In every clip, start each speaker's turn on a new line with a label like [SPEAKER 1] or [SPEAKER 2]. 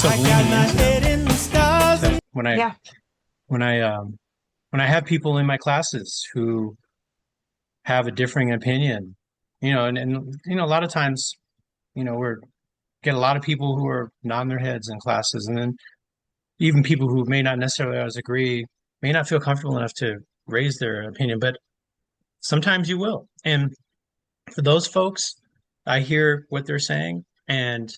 [SPEAKER 1] use of leaning into them. So
[SPEAKER 2] Yeah.
[SPEAKER 1] when I when I have people in my classes who have a differing opinion, and a lot of times, we're get a lot of people who are nodding their heads in classes, and then even people who may not necessarily always agree may not feel comfortable enough to raise their opinion, but sometimes you will. And for those folks, I hear what they're saying, and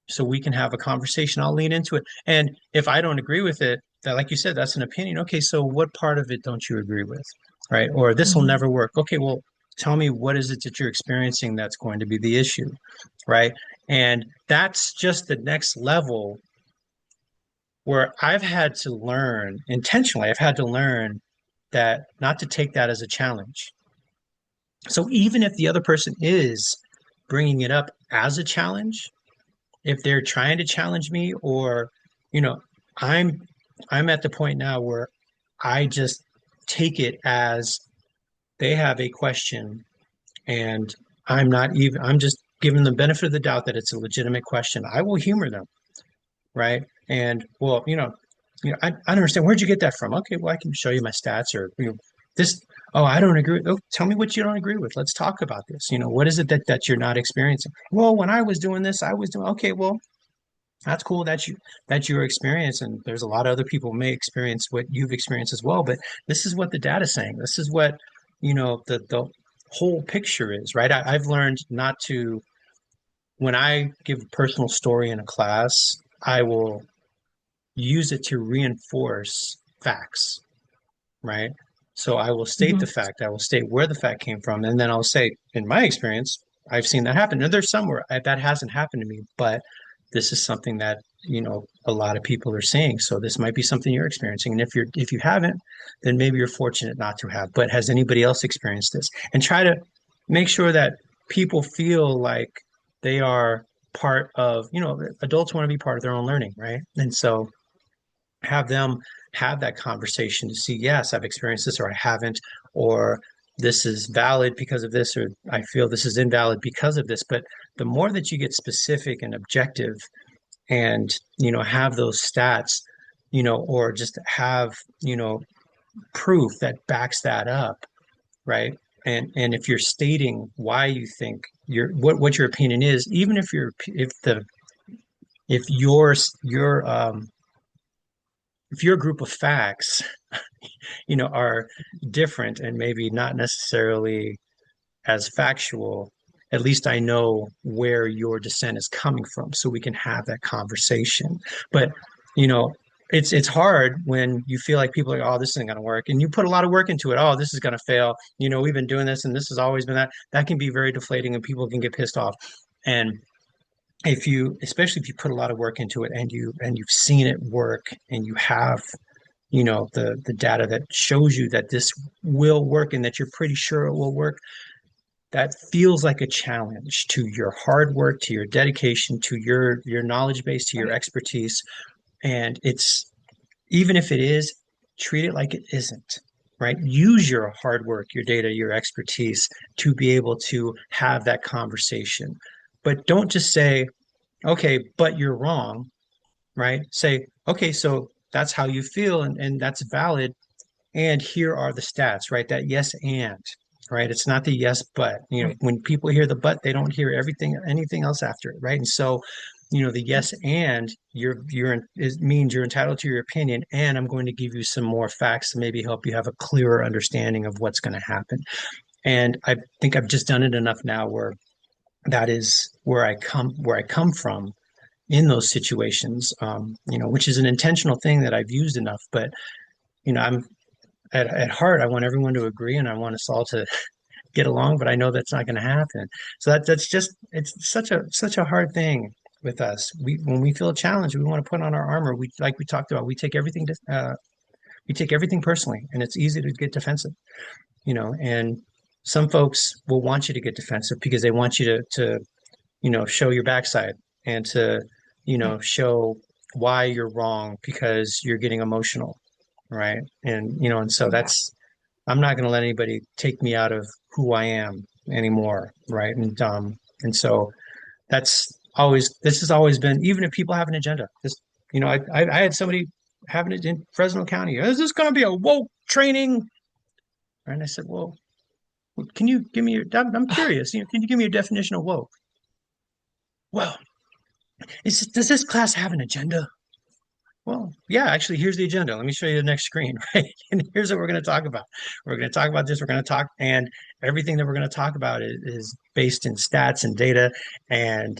[SPEAKER 1] so we can have a conversation. I'll lean into it. And if I don't agree with it, that, like you said, that's an opinion. Okay, so what part of it don't you agree with? Right? Or this will
[SPEAKER 2] Hmm.
[SPEAKER 1] never work. Okay, well, tell me what is it that you're experiencing that's going to be the issue, right? And that's just the next level where I've had to learn intentionally, I've had to learn that not to take that as a challenge. So even if the other person is bringing it up as a challenge, if they're trying to challenge me, or you know i'm I'm at the point now where I just take it as they have a question, and I'm just giving them the benefit of the doubt that it's a legitimate question. I will humor them, right? And well, I don't understand, where'd you get that from? Okay, well, I can show you my stats, or this. Oh, I don't agree. Oh, tell me what you don't agree with. Let's talk about this. What is it that you're not experiencing? Well, when I was doing this, I was doing. Okay, well, that's cool that your experience, and there's a lot of other people who may experience what you've experienced as well. But this is what the data's saying. This is what the whole picture is, right? I've learned not to, when I give a personal story in a class, I will use it to reinforce facts, right? So I will state the
[SPEAKER 2] Hmm.
[SPEAKER 1] fact, I will state where the fact came from, and then I'll say, in my experience, I've seen that happen. And there's somewhere that hasn't happened to me, but this is something that a lot of people are seeing. So this might be something you're experiencing, and if you haven't, then maybe you're fortunate not to have. But has anybody else experienced this? And try to make sure that people feel like they are part of. Adults want to be part of their own learning, right? And so have them have that conversation to see, yes, I've experienced this, or I haven't, or this is valid because of this, or I feel this is invalid because of this. But the more that you get specific and objective, and have those stats, or just have proof that backs that up, right? And if you're stating why you think what your opinion is, even if your group of facts are different and maybe not necessarily as factual, at least I know where your dissent is coming from, so we can have that conversation. But you know, it's hard when you feel like people are like, oh, this isn't going to work, and you put a lot of work into it. Oh, this is going to fail. We've been doing this, and this has always been that. That can be very deflating, and people can get pissed off. And especially if you put a lot of work into it, and you've seen it work, and you have the data that shows you that this will work, and that you're pretty sure it will work, that feels like a challenge to your hard work, to your dedication, to your knowledge base, to your
[SPEAKER 2] Right.
[SPEAKER 1] expertise. And it's, even if it is, treat it like it isn't, right? Use your hard work, your data, your expertise to be able to have that conversation. But don't just say, okay, but you're wrong, right? Say, okay, so that's how you feel, and that's valid, and here are the stats, right? That yes and, right? It's not the yes but.
[SPEAKER 2] Right.
[SPEAKER 1] When people hear the but, they don't hear anything else after it, right? And so, the yes and, it means you're entitled to your opinion, and I'm going to give you some more facts to maybe help you have a clearer understanding of what's going to happen. And I think I've just done it enough now where that is where I come from in those situations, which is an intentional thing that I've used enough. But I'm at heart, I want everyone to agree, and I want us all to get along, but I know that's not going to happen. So that's just, it's such a hard thing with us. When we feel a challenge, we want to put on our armor. Like we talked about, we take everything personally, and it's easy to get defensive, and some folks will want you to get defensive because they want you to show your backside, and to
[SPEAKER 2] Yeah.
[SPEAKER 1] show why you're wrong because you're getting emotional, right? And so
[SPEAKER 2] Yeah.
[SPEAKER 1] that's, I'm not going to let anybody take me out of who I am anymore, right? And so this has always been, even if people have an agenda, I had somebody having it in Fresno County. Is this going to be a woke training? And I said, well, can you give me I'm curious, can you give me a definition of woke? Well, does this class have an agenda? Well, yeah, actually, here's the agenda. Let me show you the next screen, right? And here's what we're going to talk about. We're going to talk about this. We're going to talk, and everything that we're going to talk about is based in stats and data and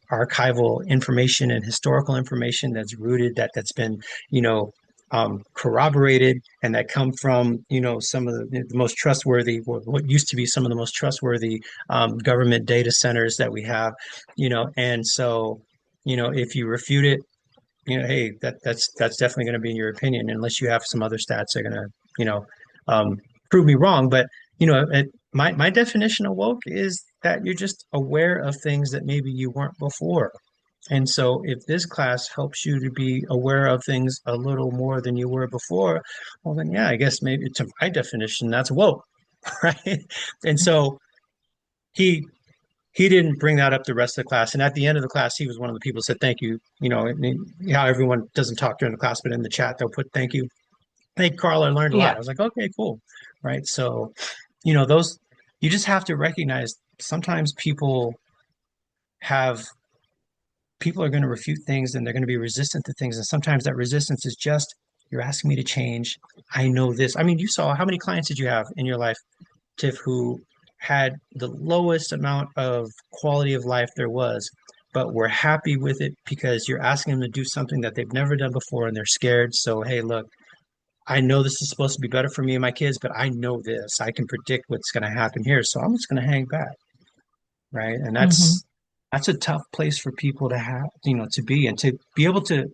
[SPEAKER 1] archival information and historical information that's rooted, that's been, you know, corroborated, and that come from, some of the most trustworthy, what used to be some of the most trustworthy government data centers that we have, and so, if you refute it, hey, that's definitely going to be in your opinion, unless you have some other stats that are going to, you know, um, prove me wrong. But my definition of woke is that you're just aware of things that maybe you weren't before. And so, if this class helps you to be aware of things a little more than you were before, well, then yeah, I guess maybe to my definition, that's woke, right? And so he he didn't bring that up the rest of the class. And at the end of the class, he was one of the people who said, thank you. How everyone doesn't talk during the class, but in the chat, they'll put thank you. Hey, Carl, I learned a lot.
[SPEAKER 2] Yeah.
[SPEAKER 1] I was like, okay, cool. Right. So, those, you just have to recognize sometimes have, people are going to refute things and they're going to be resistant to things. And sometimes that resistance is just, you're asking me to change. I know this. I mean, you saw how many clients did you have in your life, Tiff, who had the lowest amount of quality of life there was, but were happy with it because you're asking them to do something that they've never done before and they're scared. So, hey, look, I know this is supposed to be better for me and my kids, but I know this. I can predict what's going to happen here. So I'm just going to hang back. Right. And
[SPEAKER 2] Hmm.
[SPEAKER 1] that's a tough place for people to have, to be, and to be able to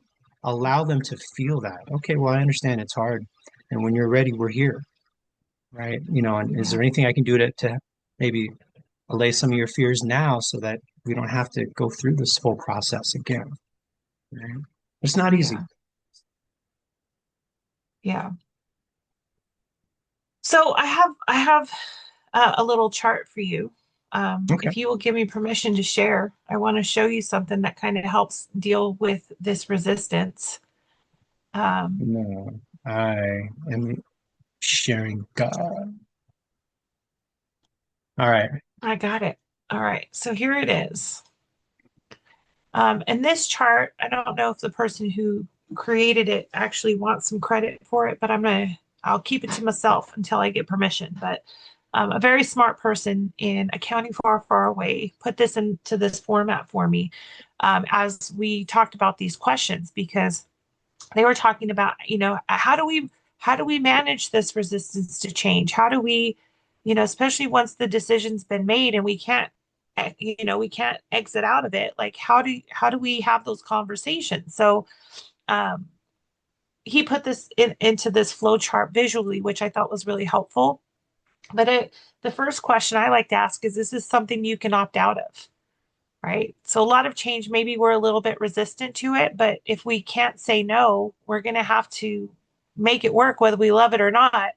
[SPEAKER 1] allow them to feel that. Okay, well, I understand it's hard. And when you're ready, we're here. Right. And is
[SPEAKER 2] Yeah.
[SPEAKER 1] there anything I can do to maybe allay some of your fears now so that we don't have to go through this whole process again? Right? It's not easy.
[SPEAKER 2] Yeah. Yeah. So I have a little chart for you.
[SPEAKER 1] Okay.
[SPEAKER 2] If you will give me permission to share, I want to show you something that kind of helps deal with this resistance. Um,
[SPEAKER 1] No, I am sharing God. All right.
[SPEAKER 2] I got it. All right. So here it is. And this chart, I don't know if the person who created it actually wants some credit for it, but I'll keep it to myself until I get permission. But a very smart person in a county far, far away put this into this format for me as we talked about these questions because they were talking about, how do we manage this resistance to change? How do we, especially once the decision's been made and we can't exit out of it. Like how do we have those conversations? So um, he put this into this flow chart visually, which I thought was really helpful. But the first question I like to ask is this something you can opt out of? Right. So a lot of change, maybe we're a little bit resistant to it, but if we can't say no, we're going to have to make it work whether we love it or not.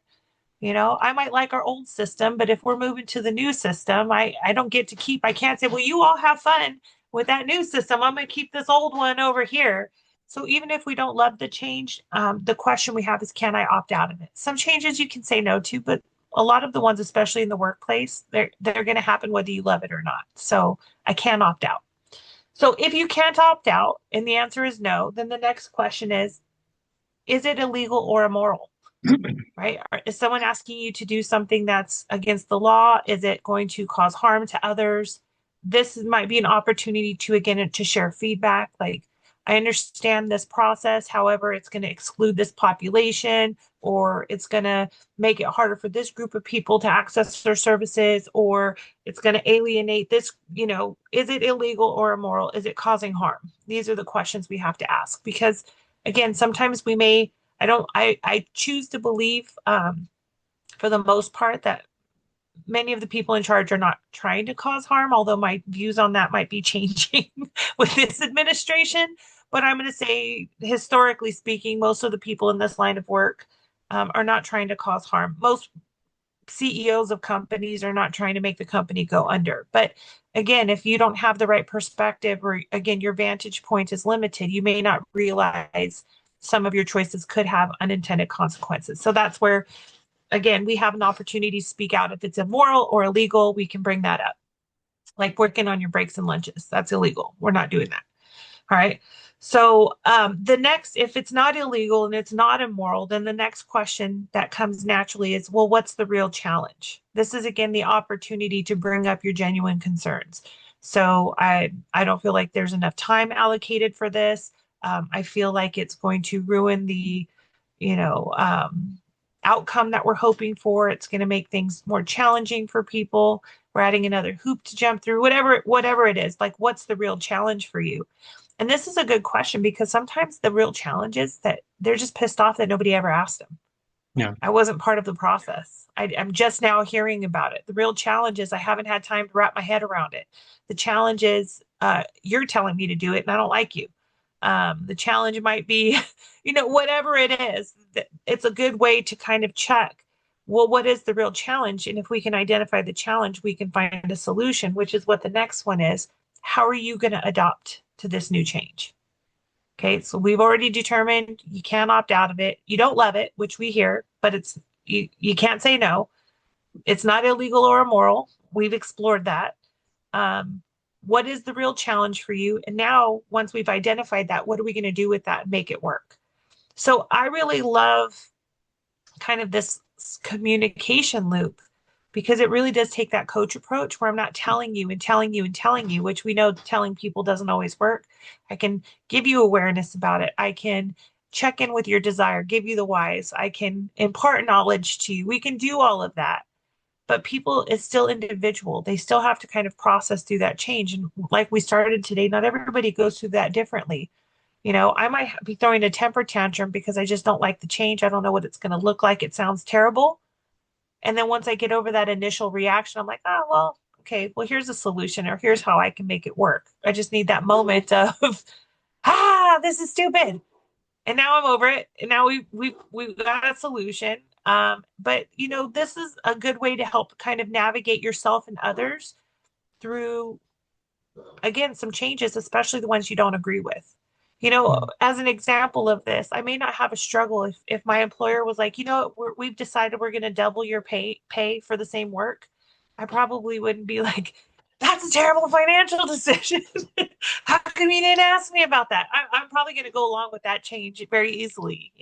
[SPEAKER 2] I might like our old system, but if we're moving to the new system, I don't get to keep, I can't say, well, you all have fun with that new system. I'm going to keep this old one over here. So even if we don't love the change, the question we have is, can I opt out of it? Some changes you can say no to, but a lot of the ones, especially in the workplace, they're going to happen whether you love it or not. So I can opt out. So if you can't opt out and the answer is no, then the next question is it illegal or immoral? Right? Is someone asking you to do something that's against the law? Is it going to cause harm to others? This might be an opportunity to, again, to share feedback. Like, I understand this process. However, it's going to exclude this population, or it's going to make it harder for this group of people to access their services, or it's going to alienate this. Is it illegal or immoral? Is it causing harm? These are the questions we have to ask because, again, sometimes we may I choose to believe, for the most part, that many of the people in charge are not trying to cause harm, although my views on that might be changing with this administration. But I'm going to say, historically speaking, most of the people in this line of work are not trying to cause harm. Most CEOs of companies are not trying to make the company go under. But again, if you don't have the right perspective, or again, your vantage point is limited, you may not realize some of your choices could have unintended consequences. So that's where, again, we have an opportunity to speak out. If it's immoral or illegal, we can bring that up. Like working on your breaks and lunches, that's illegal. We're not doing that. All right. So the next, if it's not illegal and it's not immoral, then the next question that comes naturally is, well, what's the real challenge? This is again the opportunity to bring up your genuine concerns. So I don't feel like there's enough time allocated for this. I feel like it's going to ruin the, you know, outcome that we're hoping for. It's going to make things more challenging for people. We're adding another hoop to jump through. Whatever it is, like what's the real challenge for you? And this is a good question because sometimes the real challenge is that they're just pissed off that nobody ever asked them.
[SPEAKER 1] Yeah.
[SPEAKER 2] I wasn't part of the process. I'm just now hearing about it. The real challenge is I haven't had time to wrap my head around it. The challenge is you're telling me to do it and I don't like you. The challenge might be, whatever it is, it's a good way to kind of check, well, what is the real challenge? And if we can identify the challenge, we can find a solution, which is what the next one is. How are you going to adopt to this new change? Okay, so we've already determined you can't opt out of it. You don't love it, which we hear, but you can't say no. It's not illegal or immoral. We've explored that. Um, what is the real challenge for you? And now, once we've identified that, what are we going to do with that and make it work? So I really love kind of this communication loop because it really does take that coach approach where I'm not telling you and telling you and telling you, which we know telling people doesn't always work. I can give you awareness about it. I can check in with your desire, give you the whys. I can impart knowledge to you. We can do all of that. But people is still individual. They still have to kind of process through that change. And like we started today, not everybody goes through that differently. I might be throwing a temper tantrum because I just don't like the change. I don't know what it's going to look like. It sounds terrible. And then once I get over that initial reaction, I'm like, oh, well, okay, well, here's a solution or here's how I can make it work. I just need that moment of, this is stupid. And now I'm over it. And now we've got a solution. But this is a good way to help kind of navigate yourself and others through, again, some changes, especially the ones you don't agree with. As an example of this, I may not have a struggle if my employer was like, we've decided we're going to double your pay for the same work. I probably wouldn't be like, that's a terrible financial decision. How come you didn't ask me about that? I'm probably going to go along with that change very easily.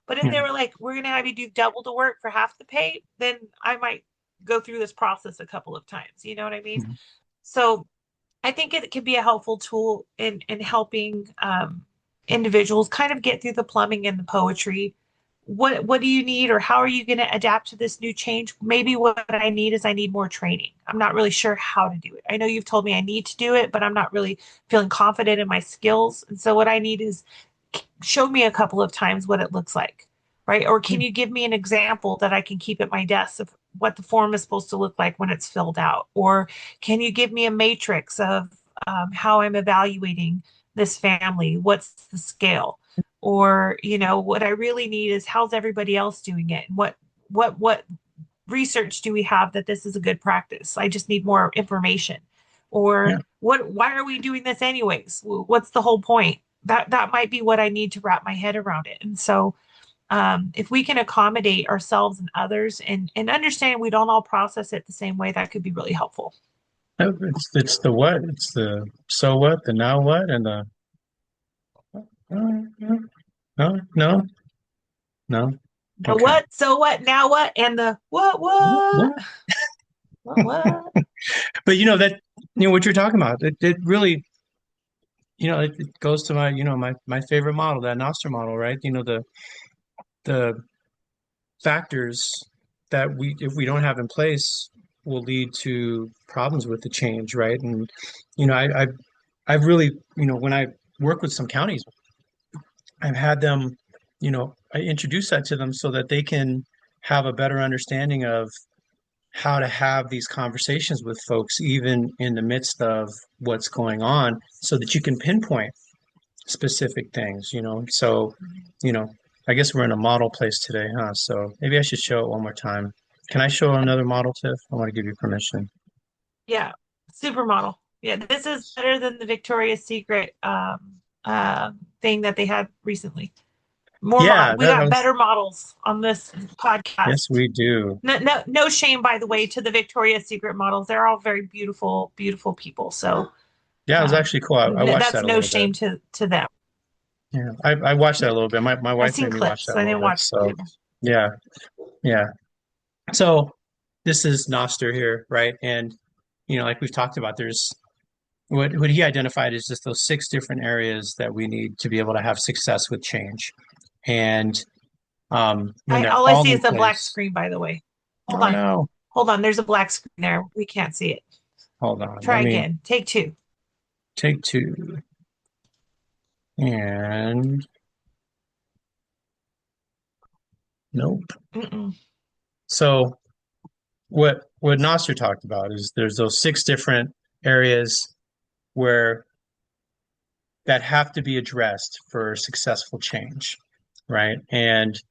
[SPEAKER 2] But if
[SPEAKER 1] Yeah.
[SPEAKER 2] they were like, we're going to have you do double the work for half the pay, then I might go through this process a couple of times. You know what I mean?
[SPEAKER 1] Mhm.
[SPEAKER 2] So I think it can be a helpful tool in helping individuals kind of get through the plumbing and the poetry. What do you need, or how are you going to adapt to this new change? Maybe what I need is I need more training. I'm not really sure how to do it. I know you've told me I need to do it, but I'm not really feeling confident in my skills. And so what I need is show me a couple of times what it looks like, right? Or can you give me an example that I can keep at my desk of what the form is supposed to look like when it's filled out? Or can you give me a matrix of how I'm evaluating this family? What's the scale? Or, what I really need is how's everybody else doing it? What research do we have that this is a good practice? I just need more information. Or
[SPEAKER 1] Yeah.
[SPEAKER 2] why are we doing this anyways? What's the whole point? That might be what I need to wrap my head around it. And so if we can accommodate ourselves and others and understand we don't all process it the same way, that could be really helpful.
[SPEAKER 1] No, it's the what, it's the so what, the now what, and the no, no, no.
[SPEAKER 2] The
[SPEAKER 1] Okay.
[SPEAKER 2] what, so what, now what, and the what,
[SPEAKER 1] What?
[SPEAKER 2] what.
[SPEAKER 1] But that what you're talking about, it really it goes to my favorite model, that Nostr model, right? The factors that if we don't have in place will lead to problems with the change, right? And I've really, when I work with some counties, I've had them, I introduce that to them so that they can have a better understanding of how to have these conversations with folks, even in the midst of what's going on, so that you can pinpoint specific things. So, you know, I guess we're in a model place today, huh? So maybe I should show it one more time. Can I show another model, Tiff? I want to give you permission.
[SPEAKER 2] Yeah. Supermodel. Yeah, this is better than the Victoria's Secret thing that they had recently. More
[SPEAKER 1] Yeah,
[SPEAKER 2] we
[SPEAKER 1] that
[SPEAKER 2] got
[SPEAKER 1] was,
[SPEAKER 2] better models on this
[SPEAKER 1] yes,
[SPEAKER 2] podcast.
[SPEAKER 1] we do.
[SPEAKER 2] No shame, by the way, to the Victoria's Secret models. They're all very beautiful, beautiful people. So
[SPEAKER 1] Yeah, it was actually cool. I watched
[SPEAKER 2] that's
[SPEAKER 1] that a
[SPEAKER 2] no
[SPEAKER 1] little bit.
[SPEAKER 2] shame to them.
[SPEAKER 1] Yeah, I watched that a little bit. My
[SPEAKER 2] I've
[SPEAKER 1] wife
[SPEAKER 2] seen
[SPEAKER 1] made me watch
[SPEAKER 2] clips.
[SPEAKER 1] that a
[SPEAKER 2] I
[SPEAKER 1] little
[SPEAKER 2] didn't
[SPEAKER 1] bit.
[SPEAKER 2] watch
[SPEAKER 1] So
[SPEAKER 2] the.
[SPEAKER 1] yeah, yeah. So this is Noster here, right? And like we've talked about, there's what he identified is just those six different areas that we need to be able to have success with change. And when
[SPEAKER 2] I
[SPEAKER 1] they're
[SPEAKER 2] all I
[SPEAKER 1] all
[SPEAKER 2] see
[SPEAKER 1] in
[SPEAKER 2] is a black
[SPEAKER 1] place,
[SPEAKER 2] screen. By the way, hold
[SPEAKER 1] oh
[SPEAKER 2] on,
[SPEAKER 1] no,
[SPEAKER 2] hold on. There's a black screen there. We can't see it.
[SPEAKER 1] hold on, let
[SPEAKER 2] Try
[SPEAKER 1] me
[SPEAKER 2] again. Take two.
[SPEAKER 1] take two. And nope.
[SPEAKER 2] Mm-mm.
[SPEAKER 1] So what Noster talked about is there's those six different areas where that have to be addressed for successful change, right? And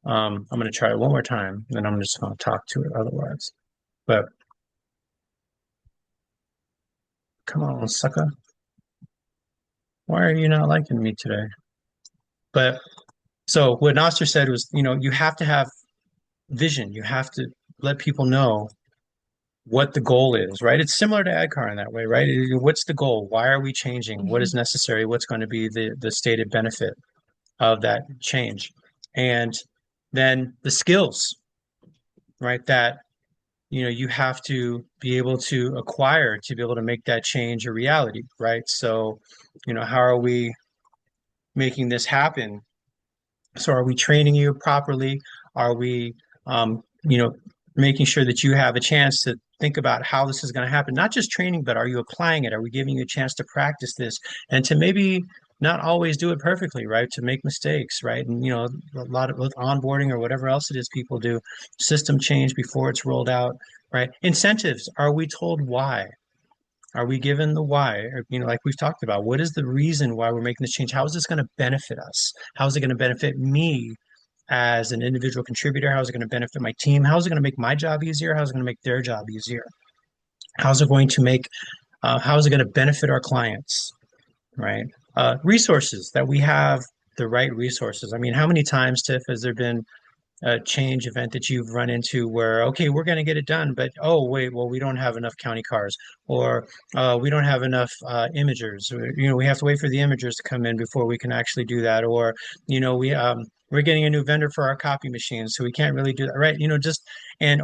[SPEAKER 1] I'm going to try it one more time, and I'm just going to talk to it otherwise. But come on, sucker, why are you not liking me today? But so what Noster said was, you have to have vision. You have to let people know what the goal is, right? It's similar to ADKAR in that way, right? What's the goal? Why are we changing? What
[SPEAKER 2] Hmm.
[SPEAKER 1] is necessary? What's going to be the stated benefit of that change? And then the skills, right? That you have to be able to acquire to be able to make that change a reality, right? So, how are we making this happen? So are we training you properly? Are we, making sure that you have a chance to think about how this is going to happen? Not just training, but are you applying it? Are we giving you a chance to practice this and to maybe not always do it perfectly, right? To make mistakes, right? And a lot of with onboarding or whatever else it is people do, system change before it's rolled out, right? Incentives. Are we told why? Are we given the why? Or, like we've talked about, what is the reason why we're making this change? How is this going to benefit us? How is it going to benefit me as an individual contributor? How is it going to benefit my team? How is it going to make my job easier? How is it going to make their job easier? How is it going to benefit our clients, right? Resources that we have the right resources. I mean, how many times, Tiff, has there been a change event that you've run into where, okay, we're going to get it done, but oh, wait, well, we don't have enough county cars, or we don't have enough imagers. We have to wait for the imagers to come in before we can actually do that. Or, we're getting a new vendor for our copy machines, so we can't really do that, right?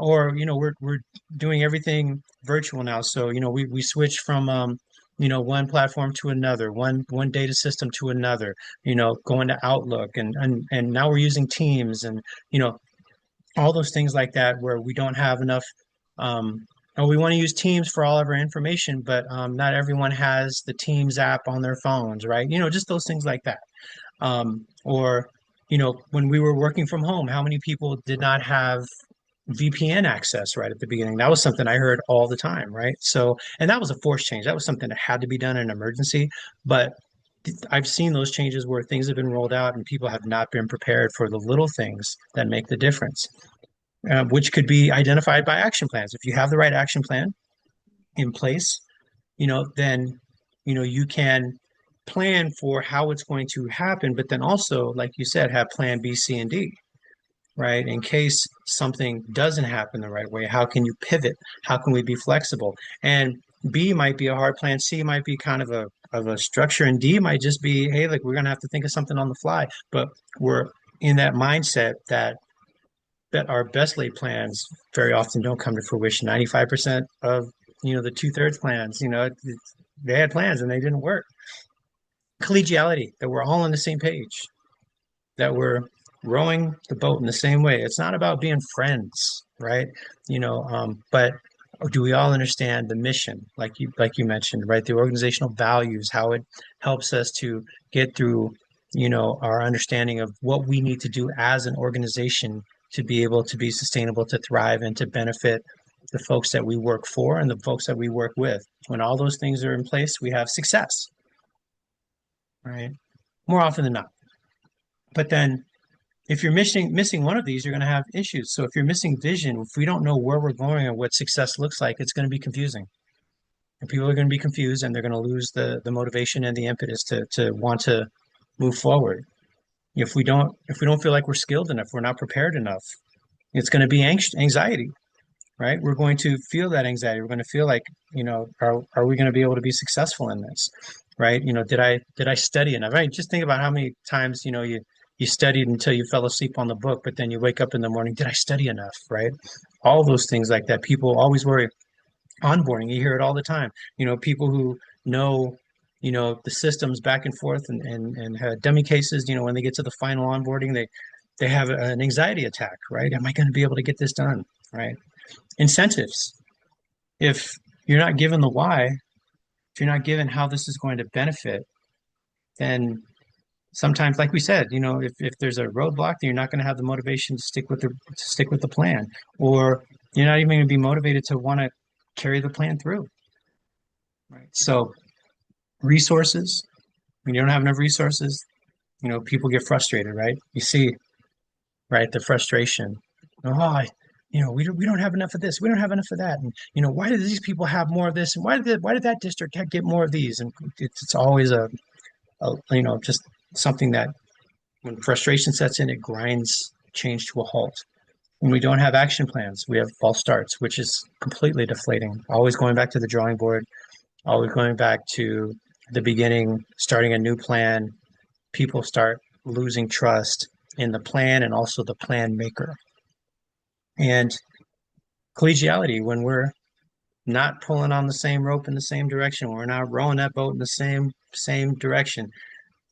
[SPEAKER 1] Or, we're doing everything virtual now. So, we switch from, one platform to another, one data system to another, going to Outlook and now we're using Teams and you know all those things like that where we don't have enough or we want to use Teams for all of our information, but not everyone has the Teams app on their phones, right? Just those things like that. Or when we were working from home, how many people did not have VPN access right at the beginning? That was something I heard all the time, right? So, and that was a forced change. That was something that had to be done in an emergency, but I've seen those changes where things have been rolled out and people have not been prepared for the little things that make the difference, which could be identified by action plans. If you have the right action plan in place, then you can plan for how it's going to happen, but then also, like you said, have plan B, C, and D, right? In case something doesn't happen the right way, how can you pivot? How can we be flexible? And B might be a hard plan, C might be kind of a structure, and D might just be, hey, like we're gonna have to think of something on the fly. But we're in that mindset that our best laid plans very often don't come to fruition. 95% of the two-thirds plans, they had plans and they didn't work. Collegiality, that we're all on the same page, that we're rowing the boat in the same way. It's not about being friends, right? But do we all understand the mission, like you mentioned, right? The organizational values, how it helps us to get through, our understanding of what we need to do as an organization to be able to be sustainable, to thrive, and to benefit the folks that we work for and the folks that we work with. When all those things are in place, we have success, right? More often than not. But then if you're missing one of these, you're going to have issues. So if you're missing vision, if we don't know where we're going or what success looks like, it's going to be confusing. And people are going to be confused and they're going to lose the motivation and the impetus to want to move forward. If we don't feel like we're skilled enough, we're not prepared enough, it's going to be anxiety, right? We're going to feel that anxiety. We're going to feel like, are we going to be able to be successful in this, right? Did I study enough? Right? Just think about how many times, you studied until you fell asleep on the book, but then you wake up in the morning, did I study enough, right? All those things like that. People always worry. Onboarding, you hear it all the time. People who know, the systems back and forth and have dummy cases, when they get to the final onboarding, they have an anxiety attack, right? Am I going to be able to get this done, right? Incentives. If you're not given the why, if you're not given how this is going to benefit, then sometimes, like we said, if there's a roadblock, then you're not going to have the motivation to stick with the plan, or you're not even going to be motivated to want to carry the plan through. Right. So resources, when you don't have enough resources, people get frustrated, right? You see, right, the frustration. Oh, we don't have enough of this. We don't have enough of that. And why did these people have more of this? And why did that district get more of these? And it's always just something that when frustration sets in, it grinds change to a halt. When we don't have action plans, we have false starts, which is completely deflating. Always going back to the drawing board, always going back to the beginning, starting a new plan. People start losing trust in the plan and also the plan maker. And collegiality, when we're not pulling on the same rope in the same direction, when we're not rowing that boat in the same direction,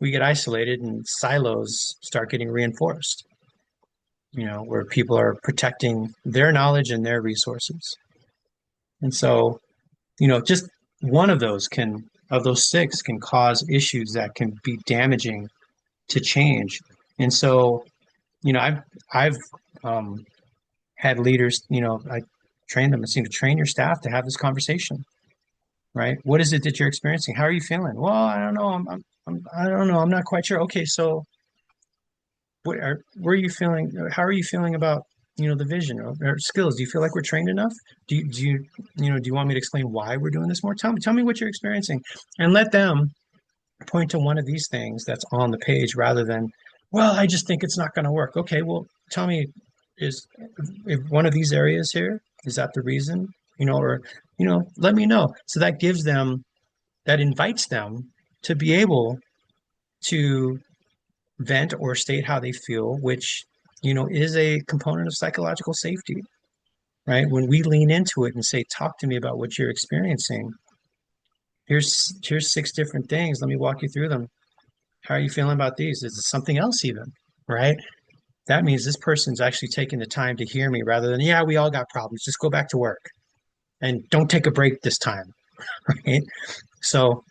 [SPEAKER 1] we get isolated and silos start getting reinforced, where people are protecting their knowledge and their resources. And so, just one of those six can cause issues that can be damaging to change. And so, I've had leaders, I train them. I seem to train your staff to have this conversation, right? What is it that you're experiencing? How are you feeling? Well, I don't know. I don't know. I'm not quite sure. Okay, so where are you feeling? How are you feeling about, the vision or skills? Do you feel like we're trained enough? Do you want me to explain why we're doing this more? Tell me what you're experiencing, and let them point to one of these things that's on the page rather than, well, I just think it's not going to work. Okay, well, tell me, is if one of these areas here, is that the reason? Or, let me know. So that invites them to be able to vent or state how they feel, which, is a component of psychological safety, right? When we lean into it and say, talk to me about what you're experiencing. Here's six different things. Let me walk you through them. How are you feeling about these? Is it something else even? Right? That means this person's actually taking the time to hear me rather than, yeah, we all got problems. Just go back to work and don't take a break this time. Right? So,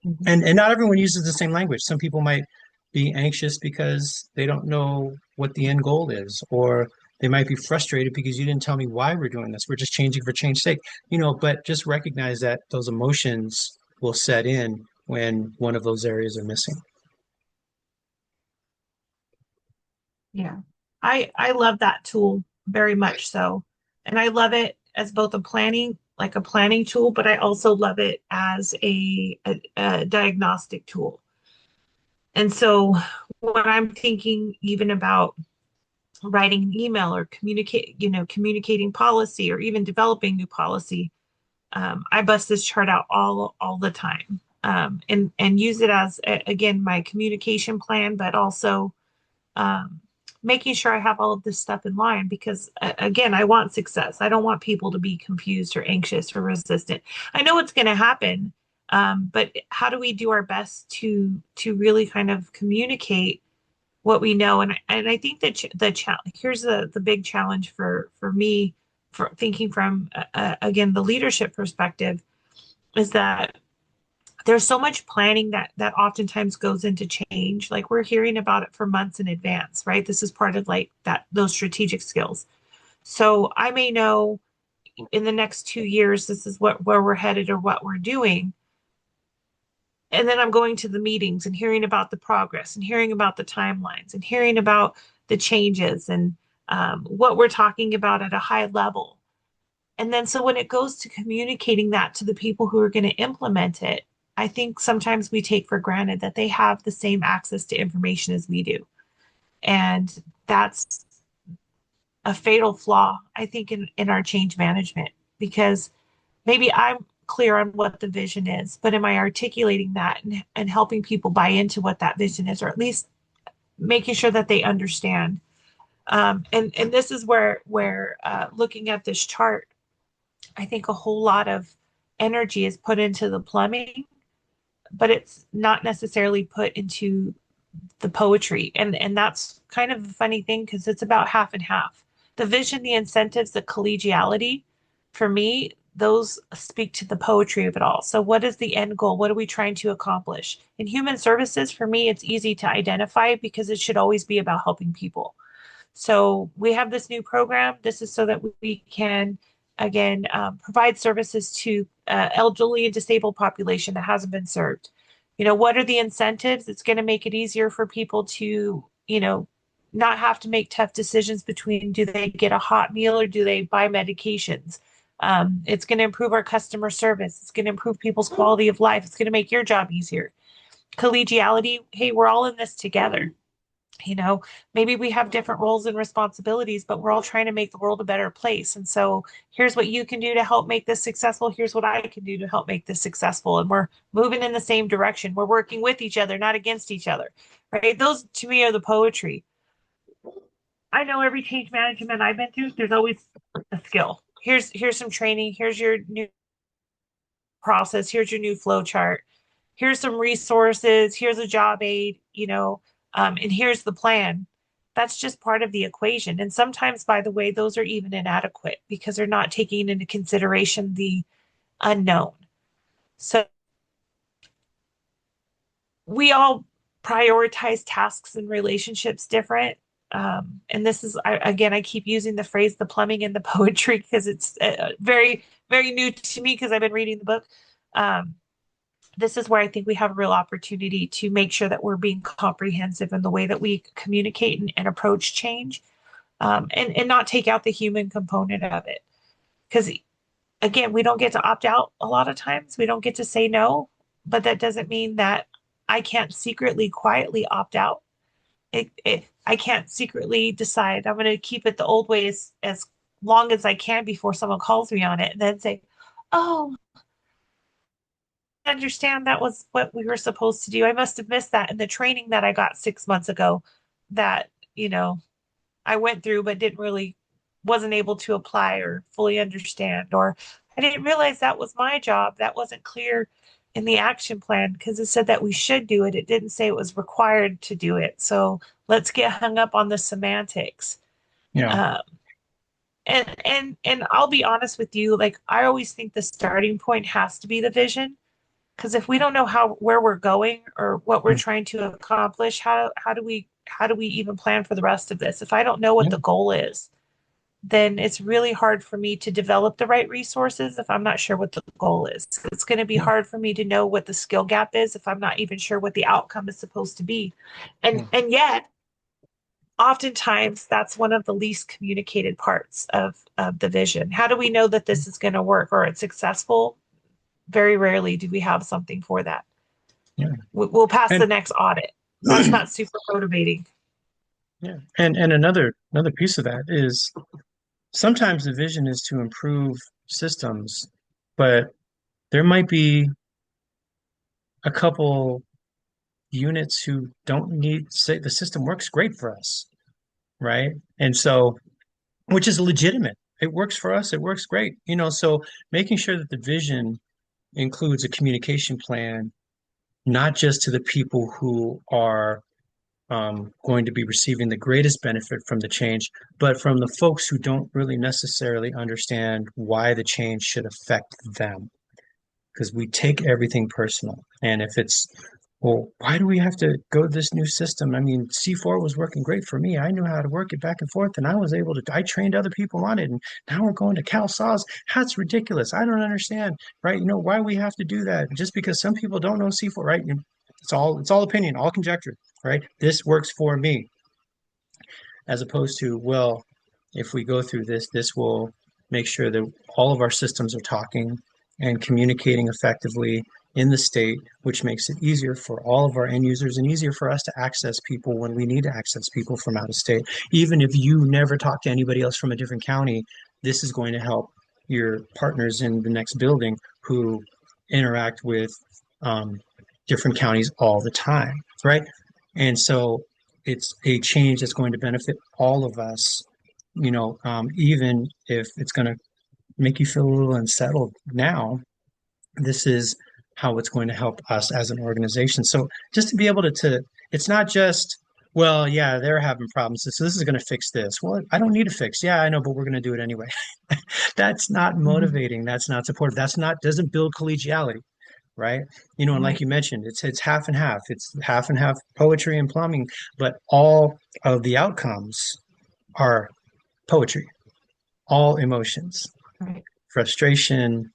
[SPEAKER 2] Mhm.
[SPEAKER 1] and not everyone uses the same language. Some people might be anxious because they don't know what the end goal is, or they might be frustrated because you didn't tell me why we're doing this. We're just changing for change's sake, but just recognize that those emotions will set in when one of those areas are missing.
[SPEAKER 2] Yeah. I love that tool very much so. And I love it as both like a planning tool, but I also love it as a diagnostic tool. And so when I'm thinking even about writing an email or communicating policy or even developing new policy, I bust this chart out all the time, and use it as again my communication plan, but also um, making sure I have all of this stuff in line because again, I want success. I don't want people to be confused or anxious or resistant. I know it's going to happen, but how do we do our best to really kind of communicate what we know? And I think that the challenge here's the big challenge for me for thinking from again the leadership perspective is that there's so much planning that oftentimes goes into change. Like we're hearing about it for months in advance, right? This is part of like that those strategic skills. So I may know in the next 2 years this is where we're headed or what we're doing. And then I'm going to the meetings and hearing about the progress and hearing about the timelines and hearing about the changes and what we're talking about at a high level. And then so when it goes to communicating that to the people who are going to implement it, I think sometimes we take for granted that they have the same access to information as we do. And that's a fatal flaw, I think, in our change management, because maybe I'm clear on what the vision is, but am I articulating that and helping people buy into what that vision is, or at least making sure that they understand? And this is where looking at this chart, I think a whole lot of energy is put into the plumbing, but it's not necessarily put into the poetry. And that's kind of a funny thing because it's about half and half. The vision, the incentives, the collegiality, for me, those speak to the poetry of it all. So what is the end goal? What are we trying to accomplish? In human services, for me, it's easy to identify because it should always be about helping people. So we have this new program. This is so that we can, again, provide services to elderly and disabled population that hasn't been served. What are the incentives? It's going to make it easier for people to, not have to make tough decisions between do they get a hot meal or do they buy medications. It's going to improve our customer service. It's going to improve people's quality of life. It's going to make your job easier. Collegiality, hey, we're all in this together. Maybe we have different roles and responsibilities, but we're all trying to make the world a better place. And so here's what you can do to help make this successful. Here's what I can do to help make this successful. And we're moving in the same direction. We're working with each other, not against each other, right? Those to me are the poetry. I know every change management I've been through, there's always a skill. Here's some training. Here's your new process. Here's your new flow chart. Here's some resources. Here's a job aid, and here's the plan. That's just part of the equation. And sometimes, by the way, those are even inadequate because they're not taking into consideration the unknown. So we all prioritize tasks and relationships different. And this is, again, I keep using the phrase the plumbing and the poetry because it's very, very new to me because I've been reading the book. Um, this is where I think we have a real opportunity to make sure that we're being comprehensive in the way that we communicate and approach change, and not take out the human component of it. Because again, we don't get to opt out a lot of times. We don't get to say no, but that doesn't mean that I can't secretly, quietly opt out. I can't secretly decide I'm going to keep it the old way as long as I can before someone calls me on it and then say, oh, understand that was what we were supposed to do. I must have missed that in the training that I got 6 months ago that, I went through but didn't really wasn't able to apply or fully understand. Or I didn't realize that was my job. That wasn't clear in the action plan because it said that we should do it. It didn't say it was required to do it. So let's get hung up on the semantics.
[SPEAKER 1] Yeah.
[SPEAKER 2] Um, and I'll be honest with you, like I always think the starting point has to be the vision. Because if we don't know where we're going or what we're trying to accomplish, how do we even plan for the rest of this? If I don't know what
[SPEAKER 1] Yeah.
[SPEAKER 2] the goal is, then it's really hard for me to develop the right resources if I'm not sure what the goal is. It's going to be
[SPEAKER 1] Yeah.
[SPEAKER 2] hard for me to know what the skill gap is if I'm not even sure what the outcome is supposed to be. And
[SPEAKER 1] Yeah.
[SPEAKER 2] and yet, oftentimes that's one of the least communicated parts of the vision. How do we know that this is going to work or it's successful? Very rarely do we have something for that.
[SPEAKER 1] Yeah.
[SPEAKER 2] We'll pass the
[SPEAKER 1] And
[SPEAKER 2] next audit. That's not super motivating.
[SPEAKER 1] yeah. And another piece of that is sometimes the vision is to improve systems, but there might be a couple units who don't need say the system works great for us, right? And so which is legitimate. It works for us, it works great. So making sure that the vision includes a communication plan, not just to the people who are going to be receiving the greatest benefit from the change, but from the folks who don't really necessarily understand why the change should affect them. Because we take everything personal. And if it's, well, why do we have to go to this new system? I mean, C4 was working great for me. I knew how to work it back and forth, and I trained other people on it. And now we're going to CalSAWS. That's ridiculous. I don't understand, right? Why we have to do that just because some people don't know C4, right? It's all opinion, all conjecture, right? This works for me, as opposed to, well, if we go through this, this will make sure that all of our systems are talking and communicating effectively in the state, which makes it easier for all of our end users and easier for us to access people when we need to access people from out of state. Even if you never talk to anybody else from a different county, this is going to help your partners in the next building who interact with um, different counties all the time, right? And so it's a change that's going to benefit all of us, even if it's going to make you feel a little unsettled now. This is how it's going to help us as an organization. So just to be able to it's not just, well, yeah, they're having problems, so this is going to fix this. Well, I don't need to fix. Yeah, I know, but we're going to do it anyway. That's not
[SPEAKER 2] Mhm.
[SPEAKER 1] motivating. That's not supportive. That's not doesn't build collegiality, right? And like
[SPEAKER 2] Right.
[SPEAKER 1] you mentioned, it's half and half. It's half and half poetry and plumbing, but all of the outcomes are poetry, all emotions,
[SPEAKER 2] Right.
[SPEAKER 1] frustration,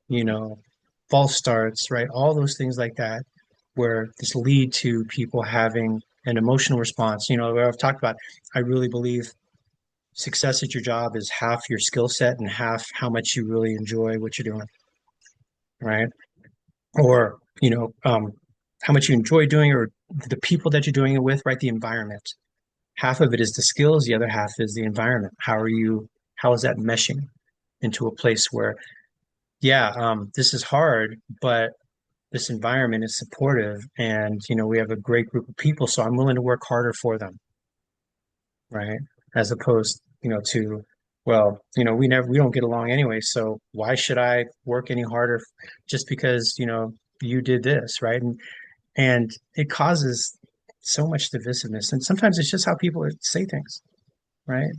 [SPEAKER 1] you know, false starts, right? All those things like that, where this lead to people having an emotional response. Where I've talked about, I really believe success at your job is half your skill set and half how much you really enjoy what you're doing, right? Or, how much you enjoy doing or the people that you're doing it with, right? The environment. Half of it is the skills, the other half is the environment. How is that meshing into a place where, yeah, this is hard, but this environment is supportive and we have a great group of people, so I'm willing to work harder for them, right? As opposed, to, well, we don't get along anyway, so why should I work any harder just because, you did this, right? And it causes so much divisiveness. And sometimes it's just how people say things, right?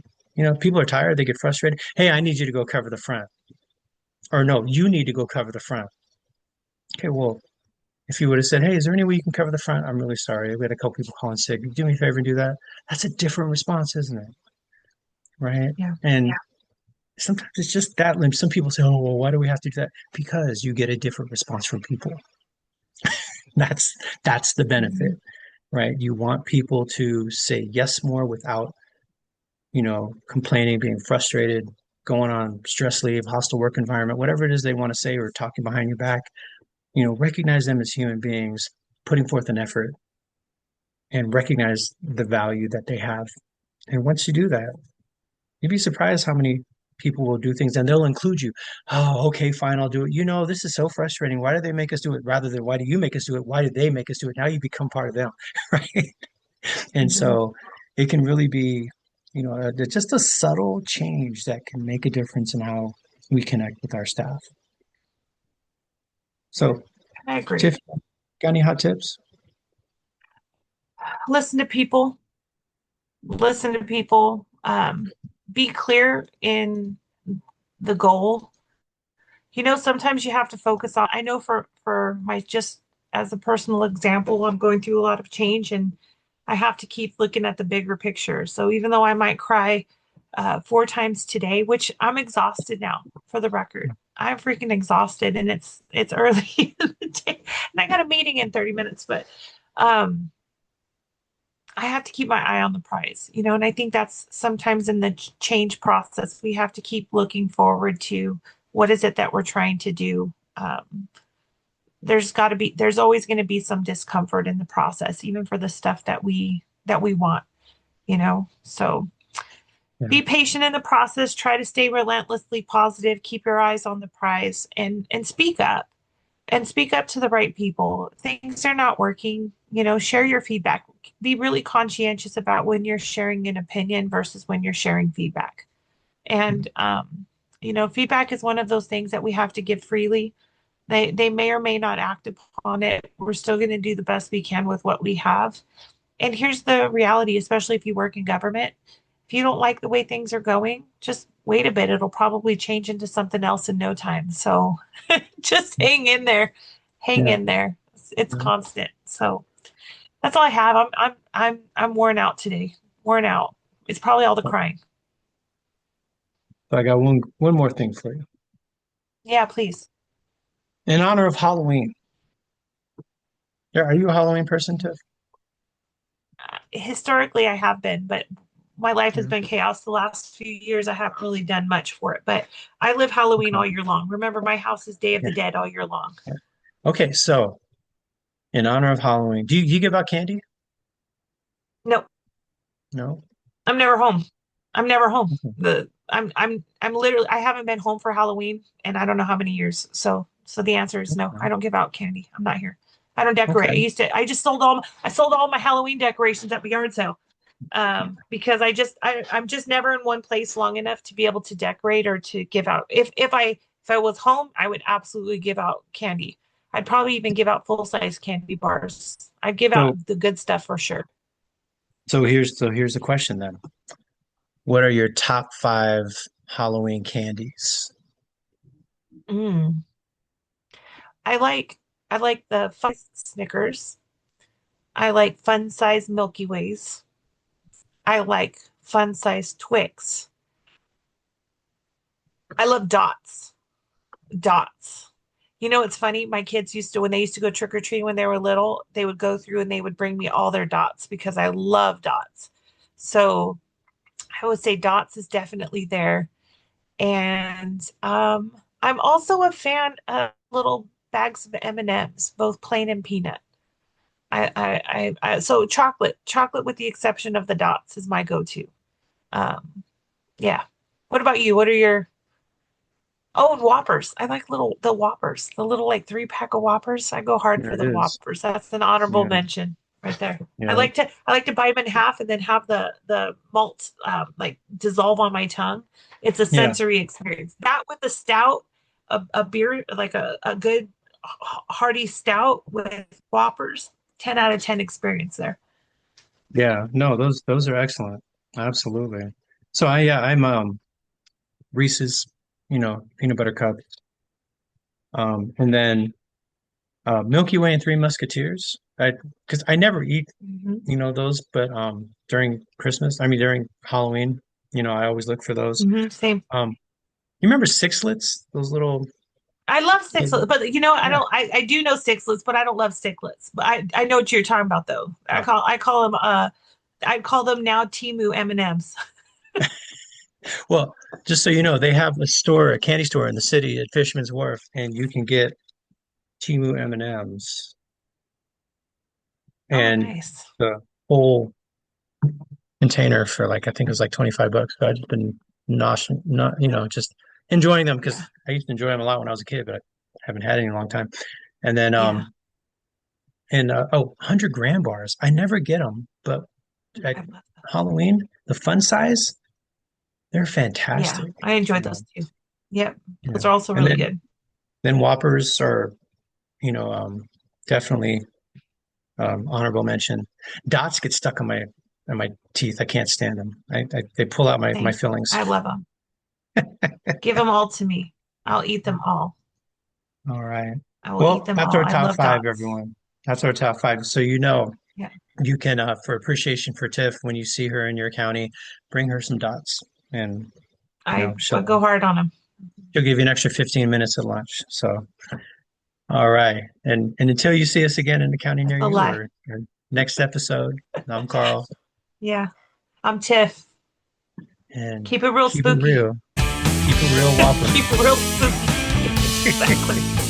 [SPEAKER 1] People are tired, they get frustrated. Hey, I need you to go cover the front. Or no, you need to go cover the front. Okay, well, if you would have said, "Hey, is there any way you can cover the front? I'm really sorry. We had a couple people calling sick. Do me a favor and do that." That's a different response, isn't it? Right?
[SPEAKER 2] Yeah.
[SPEAKER 1] And sometimes it's just that limp. Some people say, "Oh, well, why do we have to do that?" Because you get a different response from people. That's that's the benefit,
[SPEAKER 2] Mhm.
[SPEAKER 1] right? You want people to say yes more without, complaining, being frustrated, going on stress leave, hostile work environment, whatever it is they want to say or talking behind your back. Recognize them as human beings, putting forth an effort and recognize the value that they have. And once you do that, you'd be surprised how many people will do things and they'll include you. Oh, okay, fine, I'll do it. This is so frustrating. Why do they make us do it rather than why do you make us do it? Why did they make us do it? Now you become part of them, right? And
[SPEAKER 2] Mhm.
[SPEAKER 1] so it can really be, just a subtle change that can make a difference in how we connect with our staff. So,
[SPEAKER 2] I agree.
[SPEAKER 1] Tiff, got any hot tips?
[SPEAKER 2] Listen to people. Listen to people. Be clear in the goal. Sometimes you have to focus on, I know for my, just as a personal example, I'm going through a lot of change and I have to keep looking at the bigger picture. So even though I might cry 4 times today, which I'm exhausted now, for the record, I'm freaking exhausted and it's early in the day and I got a meeting in 30 minutes, but um I have to keep my eye on the prize, and I think that's sometimes in the change process, we have to keep looking forward to what is it that we're trying to do. There's always going to be some discomfort in the process, even for the stuff that we want, So
[SPEAKER 1] Yeah.
[SPEAKER 2] be patient in the process, try to stay relentlessly positive, keep your eyes on the prize and speak up to the right people. If things are not working, share your feedback. Be really conscientious about when you're sharing an opinion versus when you're sharing feedback. And feedback is one of those things that we have to give freely. They may or may not act upon it. We're still going to do the best we can with what we have. And here's the reality, especially if you work in government. If you don't like the way things are going, just wait a bit. It'll probably change into something else in no time. So just hang in there. Hang
[SPEAKER 1] Yeah.
[SPEAKER 2] in there. It's constant. So that's all I have. I'm worn out today. Worn out. It's probably all the
[SPEAKER 1] So
[SPEAKER 2] crying.
[SPEAKER 1] I got one more thing for you.
[SPEAKER 2] Yeah, please.
[SPEAKER 1] In honor of Halloween, yeah, are you a Halloween person, Tiff?
[SPEAKER 2] Historically, I have been, but my life has
[SPEAKER 1] Yeah.
[SPEAKER 2] been chaos the last few years. I haven't really done much for it, but I live Halloween all
[SPEAKER 1] Okay.
[SPEAKER 2] year long. Remember, my house is Day of
[SPEAKER 1] Yeah.
[SPEAKER 2] the Dead all year long.
[SPEAKER 1] Yeah. Okay. So, in honor of Halloween, do you give out candy?
[SPEAKER 2] No,
[SPEAKER 1] No.
[SPEAKER 2] I'm never home. I'm never home.
[SPEAKER 1] Okay.
[SPEAKER 2] I'm literally I haven't been home for Halloween and I don't know how many years. So the answer is no. I
[SPEAKER 1] Okay.
[SPEAKER 2] don't give out candy. I'm not here. I don't decorate.
[SPEAKER 1] Okay.
[SPEAKER 2] I just sold all my Halloween decorations at the yard sale. Because I'm just never in one place long enough to be able to decorate or to give out. If I was home, I would absolutely give out candy. I'd probably even give out full size candy bars. I'd give
[SPEAKER 1] So,
[SPEAKER 2] out the good stuff for sure.
[SPEAKER 1] here's the question then. What are your top five Halloween candies?
[SPEAKER 2] Mm. I like I like the fun Snickers. I like fun size Milky Ways. I like fun size Twix. I love dots. Dots. You know, it's funny. My kids used to, when they used to go trick or treating when they were little, they would go through and they would bring me all their dots because I love dots. So I would say dots is definitely there. And I'm also a fan of little bags of M&Ms, both plain and peanut. So chocolate with the exception of the dots is my go-to. Um, yeah. What about you? What are your Oh, and Whoppers. I like the Whoppers, the little like 3 pack of Whoppers. I go hard
[SPEAKER 1] There
[SPEAKER 2] for
[SPEAKER 1] it
[SPEAKER 2] the
[SPEAKER 1] is.
[SPEAKER 2] Whoppers. That's an honorable
[SPEAKER 1] Yeah.
[SPEAKER 2] mention right there.
[SPEAKER 1] Yeah.
[SPEAKER 2] I like to buy them in half and then have the malt like dissolve on my tongue. It's a
[SPEAKER 1] Yeah.
[SPEAKER 2] sensory experience. That with a stout, a beer like a good hearty stout with Whoppers. 10 out of 10 experience there.
[SPEAKER 1] Yeah. No, those are excellent. Absolutely. So I'm Reese's, peanut butter cup. And then Milky Way and Three Musketeers. Because I never eat,
[SPEAKER 2] Hmm.
[SPEAKER 1] those, but during Christmas, I mean during Halloween, I always look for those.
[SPEAKER 2] Same.
[SPEAKER 1] You remember Sixlets? Those little,
[SPEAKER 2] I love
[SPEAKER 1] those,
[SPEAKER 2] sixlets, but you know,
[SPEAKER 1] yeah.
[SPEAKER 2] I do know sixlets, but I don't love sixlets. But I know what you're talking about though.
[SPEAKER 1] Oh.
[SPEAKER 2] I call them now Timu M&Ms.
[SPEAKER 1] Well, just so you know, they have a candy store in the city at Fisherman's Wharf, and you can get Timu M&Ms,
[SPEAKER 2] Oh,
[SPEAKER 1] and
[SPEAKER 2] nice.
[SPEAKER 1] the whole container for like I think it was like $25. So I've just been not just enjoying them because
[SPEAKER 2] Yeah.
[SPEAKER 1] I used to enjoy them a lot when I was a kid, but I haven't had any in a long time. And then
[SPEAKER 2] Yeah.
[SPEAKER 1] and 100 gram bars. I never get them, but at
[SPEAKER 2] I love them.
[SPEAKER 1] Halloween, the fun size, they're
[SPEAKER 2] Yeah.
[SPEAKER 1] fantastic.
[SPEAKER 2] I enjoyed
[SPEAKER 1] You
[SPEAKER 2] those
[SPEAKER 1] know,
[SPEAKER 2] too. Yep.
[SPEAKER 1] yeah.
[SPEAKER 2] Those are also
[SPEAKER 1] And
[SPEAKER 2] really
[SPEAKER 1] then
[SPEAKER 2] good.
[SPEAKER 1] Whoppers are, you know, definitely honorable mention. Dots get stuck on my teeth. I can't stand them. They pull out my
[SPEAKER 2] Same.
[SPEAKER 1] fillings.
[SPEAKER 2] I love them. Give them all to me. I'll eat them all.
[SPEAKER 1] All right.
[SPEAKER 2] I will eat
[SPEAKER 1] Well,
[SPEAKER 2] them
[SPEAKER 1] that's
[SPEAKER 2] all.
[SPEAKER 1] our
[SPEAKER 2] I
[SPEAKER 1] top
[SPEAKER 2] love
[SPEAKER 1] five,
[SPEAKER 2] dots.
[SPEAKER 1] everyone. That's our top five. So
[SPEAKER 2] Yeah.
[SPEAKER 1] you can for appreciation for Tiff when you see her in your county, bring her some dots, and
[SPEAKER 2] I go hard on them.
[SPEAKER 1] she'll give you an extra 15 minutes at lunch. So all right, and until you see us again in the county
[SPEAKER 2] That's
[SPEAKER 1] near
[SPEAKER 2] a
[SPEAKER 1] you
[SPEAKER 2] lie.
[SPEAKER 1] or next episode, I'm Carl,
[SPEAKER 2] Yeah. I'm Tiff.
[SPEAKER 1] and
[SPEAKER 2] Keep it real
[SPEAKER 1] keep it
[SPEAKER 2] spooky.
[SPEAKER 1] real, keep it real, Whopper.
[SPEAKER 2] Keep it real spooky. Exactly.